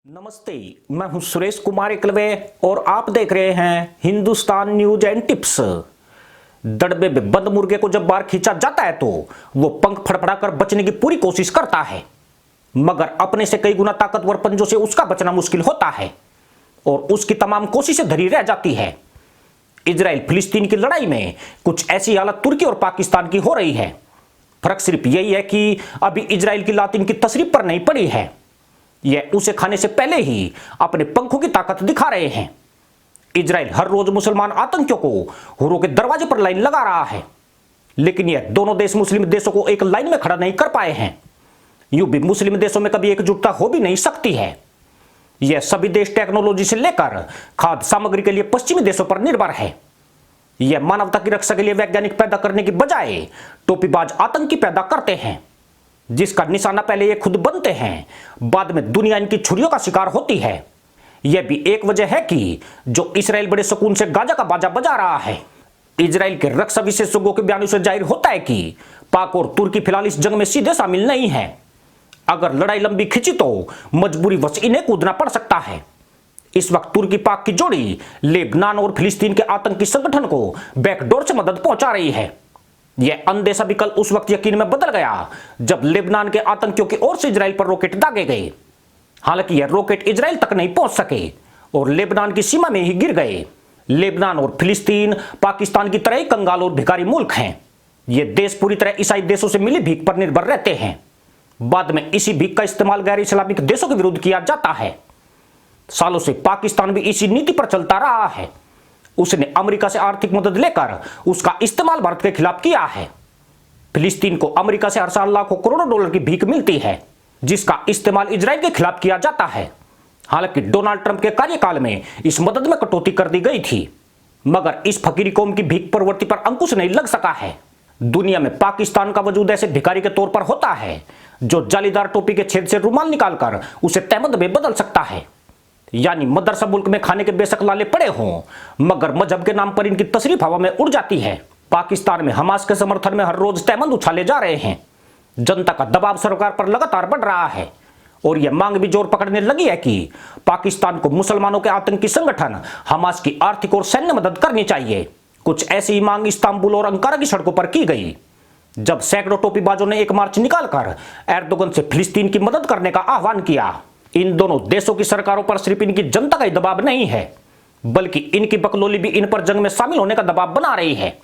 नमस्ते, मैं हूं सुरेश कुमार एकलवे और आप देख रहे हैं हिंदुस्तान न्यूज एंड टिप्स। दड़बे में बंद मुर्गे को जब बाहर खींचा जाता है तो वो पंख फड़फड़ाकर बचने की पूरी कोशिश करता है, मगर अपने से कई गुना ताकतवर पंजों से उसका बचना मुश्किल होता है और उसकी तमाम कोशिशें धरी रह जाती है। इजराइल फिलिस्तीन की लड़ाई में कुछ ऐसी हालत तुर्की और पाकिस्तान की हो रही है। फर्क सिर्फ यही है कि अभी इजराइल की लात इनकी तशरीफ पर नहीं पड़ी है, यह उसे खाने से पहले ही अपने पंखों की ताकत दिखा रहे हैं। इजराइल हर रोज मुसलमान आतंकियों को हुरों के दरवाजे पर लाइन लगा रहा है, लेकिन यह दोनों देश मुस्लिम देशों को एक लाइन में खड़ा नहीं कर पाए हैं। यूं भी मुस्लिम देशों में कभी एकजुटता हो भी नहीं सकती है। यह सभी देश टेक्नोलॉजी से लेकर खाद्य सामग्री के लिए पश्चिमी देशों पर निर्भर है। यह मानवता की रक्षा के लिए वैज्ञानिक पैदा करने की बजाय टोपीबाज आतंकी पैदा करते हैं, जिसका निशाना पहले ये खुद बनते हैं, बाद में दुनिया इनकी छुरियों का शिकार होती है। यह भी एक वजह है कि जो इजराइल बड़े सुकून से गाजा का बाजा बजा रहा है। इजराइल के रक्षा विशेषज्ञों के बयानों से जाहिर होता है कि पाक और तुर्की फिलहाल इस जंग में सीधे शामिल नहीं है। अगर लड़ाई लंबी खिंची तो मजबूरीवश इन्हें कूदना पड़ सकता है। इस वक्त तुर्की पाक की जोड़ी लेबनान और फिलिस्तीन के आतंकी संगठन को बैकडोर से मदद पहुंचा रही है। यह अनदेखा भी कल उस वक्त यकीन में बदल गया जब लेबनान के आतंकियों की ओर से इजराइल पर रॉकेट दागे गए। हालांकि यह रॉकेट इजराइल तक नहीं पहुंच सके और लेबनान की सीमा में ही गिर गए। लेबनान और फिलिस्तीन पाकिस्तान की तरह ही कंगाल और भिखारी मुल्क हैं। ये देश पूरी तरह ईसाई देशों से मिली भीख पर निर्भर रहते हैं। बाद में इसी भीख का इस्तेमाल गैर इस्लामिक देशों के विरुद्ध किया जाता है। सालों से पाकिस्तान भी इसी नीति पर चलता रहा है। उसने अमेरिका से आर्थिक मदद लेकर उसका इस्तेमाल भारत के खिलाफ किया है। फिलिस्तीन को अमेरिका से हर साल लाखों करोड़ों डॉलर की भीख मिलती है, जिसका इस्तेमाल इजराइल के खिलाफ किया जाता है। हालांकि डोनाल्ड ट्रंप के कार्यकाल में इस मदद में कटौती कर दी गई थी, मगर इस फकीरी कौम की भीख प्रवृत्ति पर अंकुश नहीं लग सका है। दुनिया में पाकिस्तान का वजूद ऐसे भिखारी के तौर पर होता है जो जालीदार टोपी के छेद से रुमाल निकालकर उसे तहमद में बदल सकता है। यानी मदरसा मुल्क में खाने के बेशक लाले पड़े हों, मगर मजहब के नाम पर इनकी तशरीफ हवा में उड़ जाती है। पाकिस्तान में हमास के समर्थन में हर रोज तहमद उछाले जा रहे हैं। जनता का दबाव सरकार पर लगातार बढ़ रहा है और यह मांग भी जोर पकड़ने लगी है कि पाकिस्तान को मुसलमानों के आतंकी संगठन हमास की आर्थिक और सैन्य मदद करनी चाहिए। कुछ ऐसी ही मांग इस्तांबुल और अंकारा की सड़कों पर की गई, जब सैकड़ों टोपीबाजों ने एक मार्च निकालकर एर्दोगन से फिलिस्तीन की मदद करने का आह्वान किया। इन दोनों देशों की सरकारों पर सिर्फ इनकी जनता का ही दबाव नहीं है, बल्कि इनकी बकलोली भी इन पर जंग में शामिल होने का दबाव बना रही है।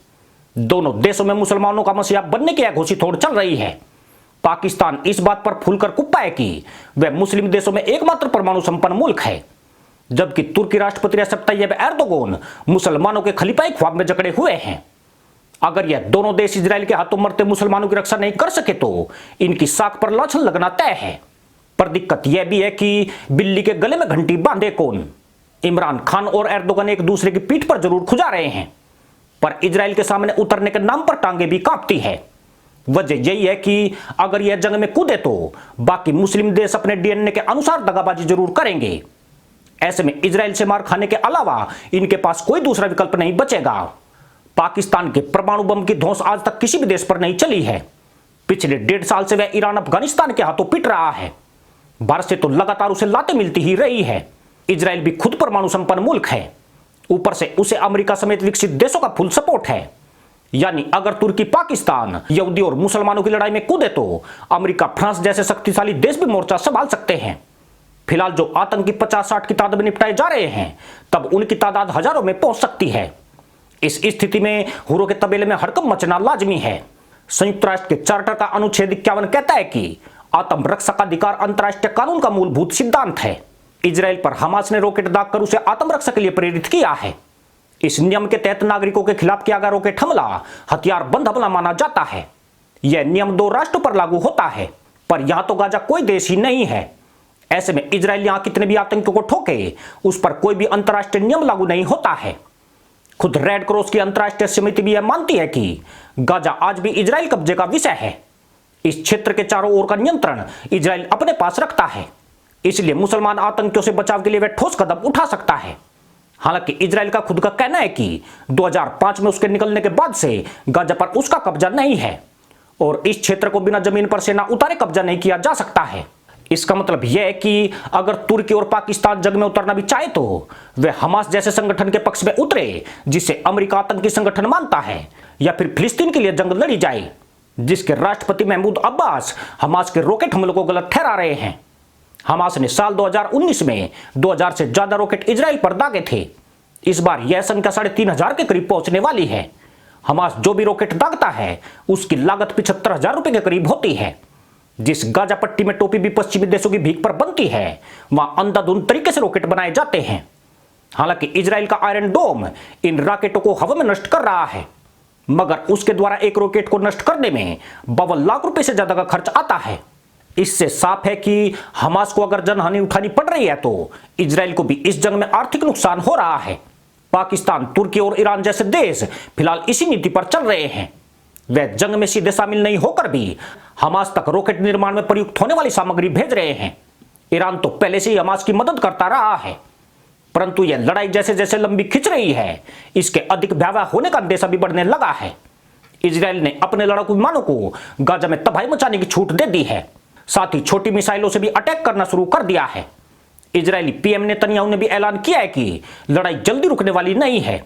दोनों देशों में मुसलमानों का मसीहा बनने की घोषित होड़ चल रही है। पाकिस्तान इस बात पर फूलकर कुप्पा है कि वह मुस्लिम देशों में एकमात्र परमाणु संपन्न मुल्क है, जबकि तुर्की राष्ट्रपति रेसेप तैयब एर्दोगन मुसलमानों के खलीफाई ख्वाब में जकड़े हुए हैं। अगर यह दोनों देश इजराइल के हाथों मरते मुसलमानों की रक्षा नहीं कर सके तो इनकी साख पर लाछन लगना तय है। पर दिक्कत यह भी है कि बिल्ली के गले में घंटी बांधे कौन। इमरान खान और एर्दोगन एक दूसरे की पीठ पर जरूर खुजा रहे हैं, पर इजराइल के सामने उतरने के नाम पर टांगे भी कांपती है। वजह यही है कि अगर यह जंग में कूदे तो बाकी मुस्लिम देश अपने डीएनए के अनुसार दगाबाजी जरूर करेंगे। ऐसे में इजराइल से मार खाने के अलावा इनके पास कोई दूसरा विकल्प नहीं बचेगा। पाकिस्तान के परमाणु बम की धौंस आज तक किसी भी देश पर नहीं चली है। पिछले 1.5 साल से वह ईरान अफगानिस्तान के हाथों पिट रहा है। भारत से तो लगातार उसे लातें मिलती ही रही है। इजराइल भी खुद परमाणु संपन्न मुल्क है, ऊपर से उसे अमेरिका समेत विकसित देशों का फुल सपोर्ट है। यानी अगर तुर्की पाकिस्तान यहूदी और मुसलमानों की लड़ाई में कूदे तो अमेरिका फ्रांस जैसे शक्तिशाली देश भी मोर्चा संभाल सकते हैं। फिलहाल जो आतंकी 50-60 की तादाद में निपटाए जा रहे हैं, तब उनकी तादाद हजारों में पहुंच सकती है। इस स्थिति में हुरों के तबेले में हड़कंप मचना लाजमी है। संयुक्त राष्ट्र के चार्टर का अनुच्छेद 51 कहता है कि आत्मरक्षा का अधिकार अंतर्राष्ट्रीय कानून का मूलभूत सिद्धांत है। इजराइल पर हमास ने रॉकेट दागकर उसे आत्मरक्षा के लिए प्रेरित किया है। इस नियम के तहत नागरिकों के खिलाफ किया गया रॉकेट हमला हथियार बंद हमला माना जाता है। यह नियम 2 राष्ट्रों पर लागू होता है, पर यहां तो गाजा कोई देश ही नहीं है। ऐसे में इजराइल यहां कितने भी आतंकियों को ठोके, उस पर कोई भी अंतर्राष्ट्रीय नियम लागू नहीं होता है। खुद रेड क्रॉस की अंतर्राष्ट्रीय समिति भी यह मानती है कि गाजा आज भी इजराइल कब्जे का विषय है। इस क्षेत्र के चारों ओर का नियंत्रण इजराइल अपने पास रखता है, इसलिए मुसलमान आतंकियों से बचाव के लिए वह ठोस कदम उठा सकता है। हालांकि इजराइल का खुद का कहना है कि 2005 में उसके निकलने के बाद से गाजा पर उसका कब्जा नहीं है और इस क्षेत्र को बिना जमीन पर सेना उतारे कब्जा नहीं किया जा सकता है। इसका मतलब यह है कि अगर तुर्की और पाकिस्तान जंग में उतरना भी चाहे तो वे हमास जैसे संगठन के पक्ष में उतरे जिसे अमेरिका आतंकी संगठन मानता है, या फिर फिलिस्तीन के लिए जंग लड़ी जाए जिसके राष्ट्रपति महमूद अब्बास हमास के रॉकेट हमलों को गलत ठहरा रहे हैं। हमास ने साल 2019 में 2000 से ज्यादा रॉकेट इजराइल पर दागे थे। इस बार यह संख्या 3500 के करीब पहुंचने वाली है। हमास जो भी रॉकेट दागता है उसकी लागत 75,000 रुपए के करीब होती है। जिस गाजा पट्टी में टोपी भी पश्चिमी देशों की भीख पर बनती है वहां अंधाधुंध तरीके से रॉकेट बनाए जाते हैं। हालांकि इजराइल का आयरन डोम इन रॉकेटों को हवा में नष्ट कर रहा है, मगर उसके द्वारा एक रॉकेट को नष्ट करने में 52 लाख रुपए से ज्यादा का खर्च आता है। इससे साफ है कि हमास को अगर जनहानि उठानी पड़ रही है तो इजराइल को भी इस जंग में आर्थिक नुकसान हो रहा है। पाकिस्तान, तुर्की और ईरान जैसे देश फिलहाल इसी नीति पर चल रहे हैं। वे जंग में सीधे शामिल नहीं होकर भी हमास तक रॉकेट निर्माण में प्रयुक्त होने वाली सामग्री भेज रहे हैं। ईरान तो पहले से ही हमास की मदद करता रहा है, परंतु यह लड़ाई जैसे जैसे लंबी खिंच रही है इसके अधिक भयावह होने का अंदेशा भी बढ़ने लगा है। इजराइल ने अपने लड़ाकू विमानों को गाजा में तबाही मचाने की छूट दे दी है, साथ ही छोटी मिसाइलों से भी अटैक करना शुरू कर दिया है। इजरायली पीएम नेतन्याहू ने भी ऐलान किया है कि लड़ाई जल्दी रुकने वाली नहीं है।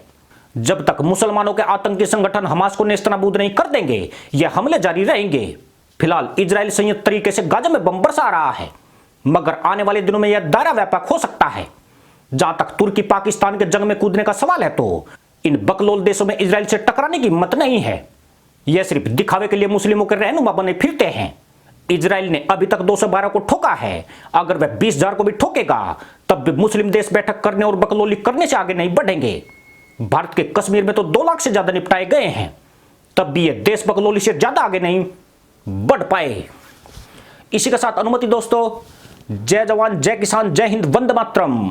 जब तक मुसलमानों के आतंकी संगठन हमास को नेस्तनाबूद नहीं कर देंगे यह हमले जारी रहेंगे। फिलहाल इजराइल संयुक्त तरीके से गाजा में बम बरसा रहा है, मगर आने वाले दिनों में यह दायरा व्यापक हो सकता है। जहां तक तुर्की पाकिस्तान के जंग में कूदने का सवाल है तो इन बकलोल देशों में इजराइल से टकराने की हिम्मत नहीं है। यह सिर्फ दिखावे के लिए मुस्लिमों के रहनुमा बने फिरते हैं। इजराइल ने अभी तक 212 को ठोका है, अगर वह 20,000 को भी ठोकेगा तब भी मुस्लिम देश बैठक करने और बकलोली करने से आगे नहीं बढ़ेंगे। भारत के कश्मीर में तो 2 लाख से ज्यादा निपटाए गए हैं, तब भी यह देश बकलोली से ज्यादा आगे नहीं बढ़ पाए। इसी के साथ अनुमति दोस्तों, जय जवान, जय किसान, जय हिंद, वंदे मातरम।